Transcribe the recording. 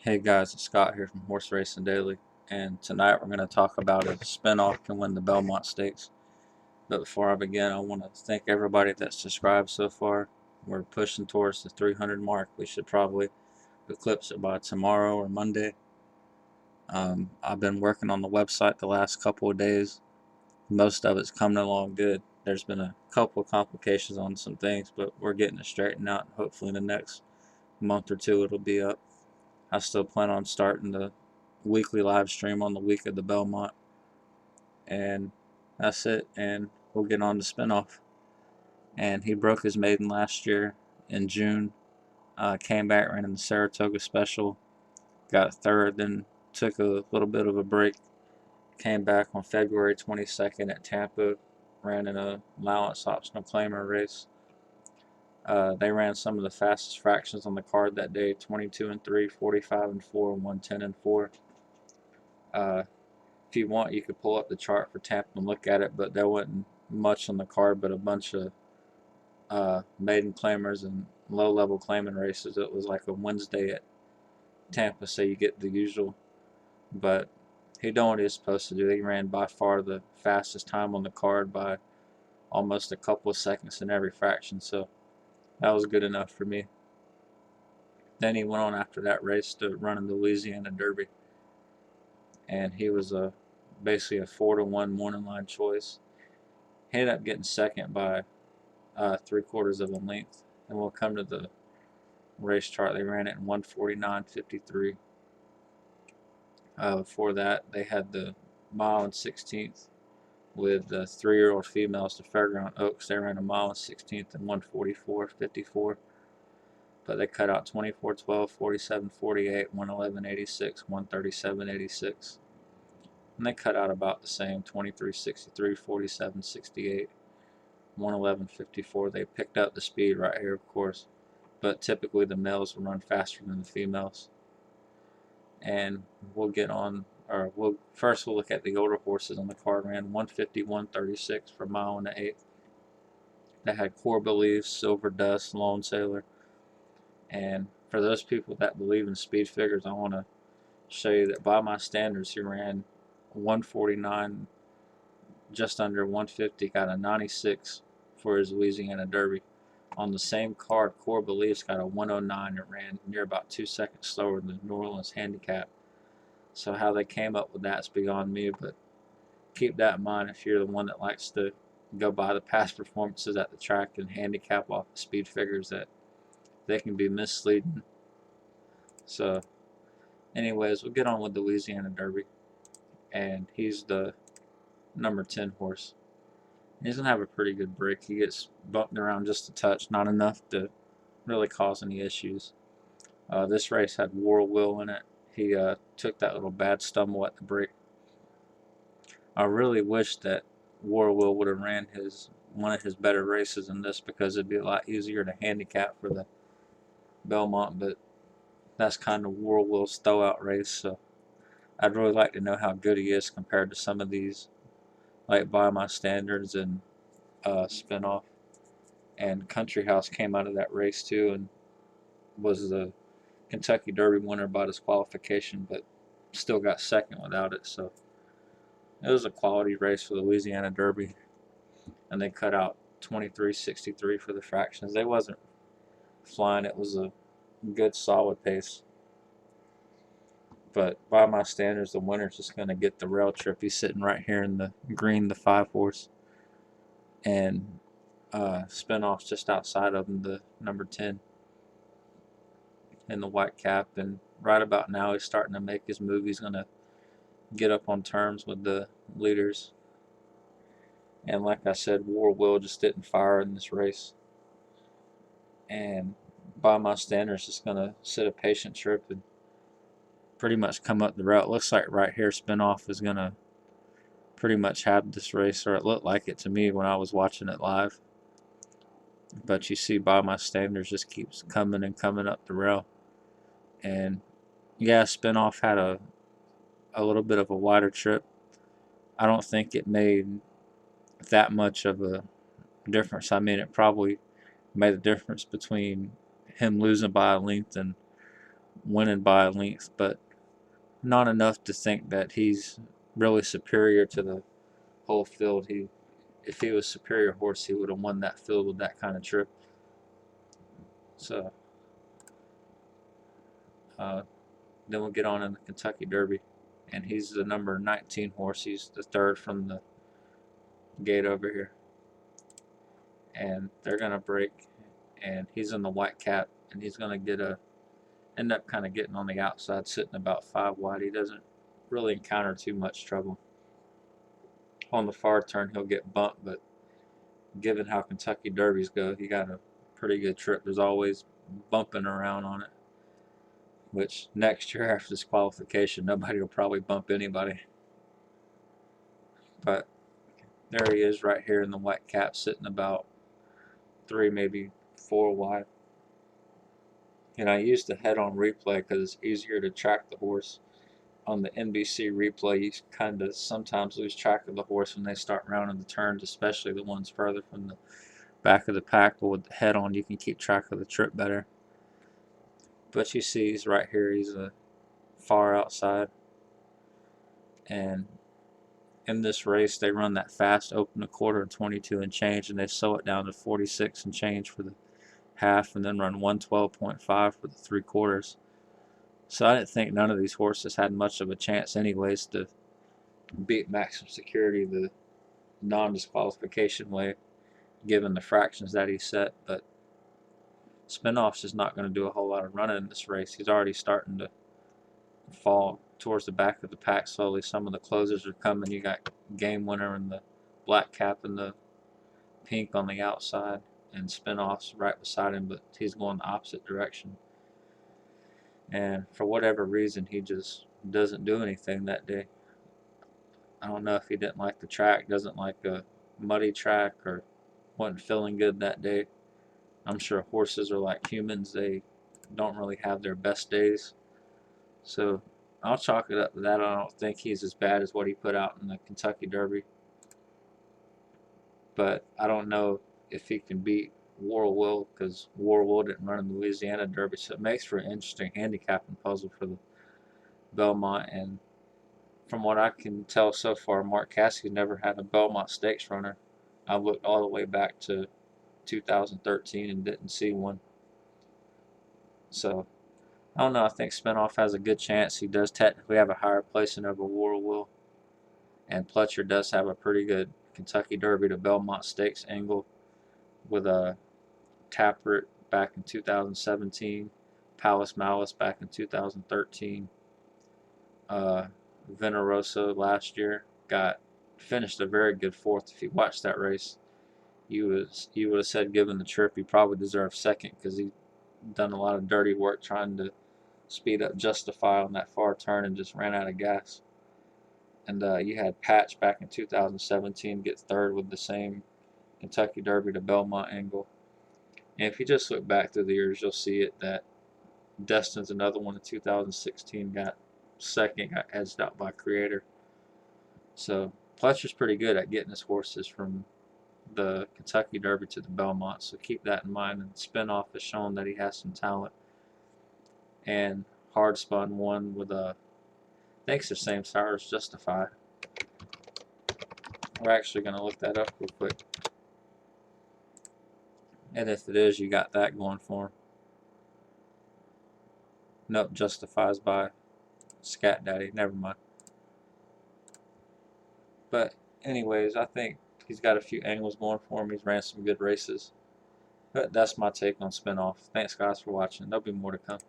Hey guys, it's Scott here from Horse Racing Daily, and tonight we're going to talk about if spinoff can win the Belmont Stakes. But before I begin, I want to thank everybody that's subscribed so far. We're pushing towards the 300 mark. We should probably eclipse it by tomorrow or Monday. I've been working on the website the last couple of days. Most of it's coming along good. There's been a couple of complications on some things, but we're getting it straightened out. Hopefully in the next month or two it'll be up. I still plan on starting the weekly live stream on the week of the Belmont. And that's it. And we'll get on to spinoff. And he broke his maiden last year in June. Came back, ran in the Saratoga Special. Got third, then took a little bit of a break. Came back on February 22nd at Tampa. Ran in a allowance optional claimer race. They ran some of the fastest fractions on the card that day: 22 and 3, 45 and 4, and 110 and 4. If you want, you could pull up the chart for Tampa and look at it, but there wasn't much on the card but a bunch of maiden claimers and low-level claiming races. It was like a Wednesday at Tampa, so you get the usual. But he done what he was supposed to do. He ran by far the fastest time on the card by almost a couple of seconds in every fraction, so that was good enough for me. Then he went on after that race to run in the Louisiana Derby, and he was basically a 4-1 morning line choice. He ended up getting second by 3/4 of a length, and we'll come to the race chart. They ran it in 1:49.53. Before that, they had the mile and 16th with the 3-year-old females to Fairground Oaks. They ran a mile and 16th in 1:44.54, but they cut out 24:12, 47:48, 1:11.86, 1:37.86. And they cut out about the same: 23:63, 47:68, 1:11.54. They picked up the speed right here, of course, but typically the males will run faster than the females. And we'll get on, or we'll look at the older horses on the card. Ran 1:51.36 for a mile and an eighth. They had Core Beliefs, Silver Dust, Lone Sailor. And for those people that believe in speed figures, I want to show you that by my standards, he ran 1:49, just under 1:50, got a 96 for his Louisiana Derby. On the same card, Core Beliefs got a 1:09 and ran near about 2 seconds slower than the New Orleans handicap. So how they came up with that's beyond me, but keep that in mind if you're the one that likes to go by the past performances at the track and handicap off the speed figures, that they can be misleading. So anyways, we'll get on with the Louisiana Derby, and he's the number 10 horse. He's going to have a pretty good break. He gets bumped around just a touch, not enough to really cause any issues. This race had War Will in it. He took that little bad stumble at the break. I really wish that War Will would have ran one of his better races in this, because it'd be a lot easier to handicap for the Belmont, but that's kind of War Will's throwout race, so I'd really like to know how good he is compared to some of these, like By My Standards and Spinoff. And Country House came out of that race too and was the Kentucky Derby winner by disqualification, but still got second without it. So it was a quality race for the Louisiana Derby, and they cut out 23:63 for the fractions. They wasn't flying. It was a good solid pace. But by my standards, the winner's just going to get the rail trip. He's sitting right here in the green, the 5 horse, and Spinoff's just outside of him, the number 10 in the white cap. And right about now, he's starting to make his move. He's going to get up on terms with the leaders. And like I said, War Will just didn't fire in this race. And by my standards, just going to sit a patient trip and pretty much come up the route. Looks like right here Spinoff is going to pretty much have this race, or it looked like it to me when I was watching it live. But you see By My Standards just keeps coming and coming up the rail. And yeah, Spinoff had a little bit of a wider trip. I don't think it made that much of a difference. I mean, it probably made a difference between him losing by a length and winning by a length, but not enough to think that he's really superior to the whole field. If he was a superior horse, he would have won that field with that kind of trip. So then we'll get on in the Kentucky Derby, and he's the number 19 horse. He's the third from the gate over here, and they're gonna break, and he's in the white cap, and he's gonna end up kind of getting on the outside, sitting about 5 wide. He doesn't really encounter too much trouble. On the far turn, he'll get bumped, but given how Kentucky Derbies go, he got a pretty good trip. There's always bumping around on it, which next year after this qualification, nobody will probably bump anybody. But there he is right here in the white cap, sitting about 3, maybe 4 wide. And I use the head-on replay because it's easier to track the horse. On the NBC replay, you kind of sometimes lose track of the horse when they start rounding the turns, especially the ones further from the back of the pack. But with the head-on, you can keep track of the trip better. But you see he's right here. He's a far outside. And in this race, they run that fast open a quarter and 22 and change, and they sew it down to 46 and change for the half, and then run 112.5 for the 3/4. So I didn't think none of these horses had much of a chance anyways to beat Maximum Security the non-disqualification way, given the fractions that he set. But Spinoff's just not going to do a whole lot of running in this race. He's already starting to fall towards the back of the pack slowly. Some of the closers are coming. You got Game Winner and the black cap and the pink on the outside, and Spinoff's right beside him, but he's going the opposite direction. And for whatever reason, he just doesn't do anything that day. I don't know if he didn't like the track, doesn't like a muddy track, or wasn't feeling good that day. I'm sure horses are like humans. They don't really have their best days. So I'll chalk it up to that. I don't think he's as bad as what he put out in the Kentucky Derby. But I don't know if he can beat War Will, because War Will didn't run in the Louisiana Derby. So it makes for an interesting handicapping puzzle for the Belmont. And from what I can tell so far, Mark Caskey's never had a Belmont Stakes runner. I looked all the way back to 2013 and didn't see one. So I don't know. I think Spinoff has a good chance. He does technically have a higher placing over War Will, and Pletcher does have a pretty good Kentucky Derby to Belmont Stakes angle with a Tappert back in 2017, Palace Malice back in 2013, Venerosa last year finished a very good 4th. If you watched that race, you would have said, given the trip, he probably deserved 2nd, because he done a lot of dirty work trying to speed up Justify on that far turn and just ran out of gas. And you had Patch back in 2017 get 3rd with the same Kentucky Derby to Belmont angle. And if you just look back through the years, you'll see it that Destin's another one in 2016 got 2nd, got edged out by Creator. So Pletcher's pretty good at getting his horses from the Kentucky Derby to the Belmont, so keep that in mind. And Spinoff has shown that he has some talent. And Hard Spun won with I think it's the same sire as Justify. We're actually going to look that up real quick. And if it is, you got that going for him. Nope, Justifies by Scat Daddy. Never mind. But anyways, I think he's got a few angles going for him. He's ran some good races. But that's my take on Spinoff. Thanks, guys, for watching. There'll be more to come.